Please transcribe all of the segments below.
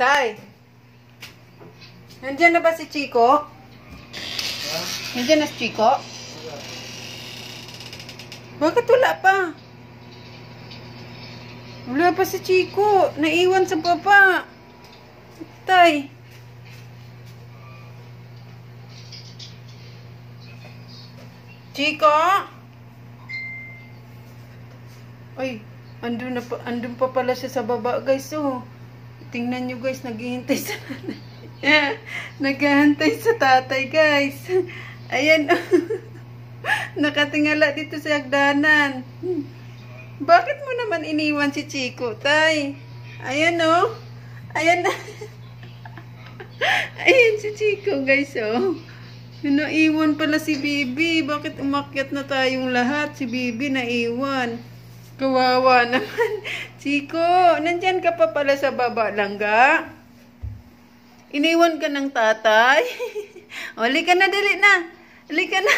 Tay, nandiyan na ba si Chico? Nandiyan na si Chico? Bakit wala pa? Wala pa si Chico. Naiwan sa baba. Tay. Chico? Ay, andun pa pala siya sa baba, guys. Oh, tingnan nyo, guys. Naghihintay sa naghihintay sa tatay, guys. Ayan. Nakatingala dito sa hagdanan. Bakit mo naman iniwan si Chico, tay? Ayan, oh. Ayan na. Ayan si Chico, guys, oh. Naiwan pala si Bibi. Bakit umakyat na tayong lahat? Si Bibi naiwan. Kawawa naman. Chico, nandyan ka pa pala sa baba, langga. Iniwan ka ng tatay. Uli ka na, dali na. Uli ka na.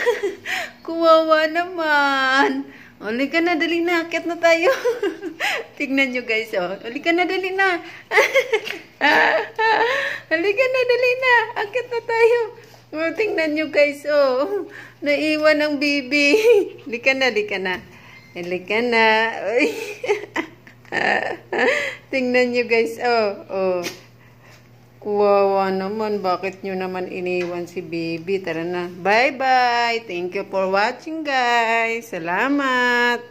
Kawawa naman. Uli ka na, dali na. Akyat na tayo. Tignan nyo, guys, oh. Uli ka na, dali na. Uli ka na, dali na. Akyat na tayo. Oh, tingnan nyo, guys, oh. Naiwan ang Bibi. Lika na, lika na. Lika na. Tingnan nyo, guys, oh. Oh. Kuwawa naman. Bakit nyo naman iniwan si Bibi? Tara na. Bye-bye. Thank you for watching, guys. Salamat.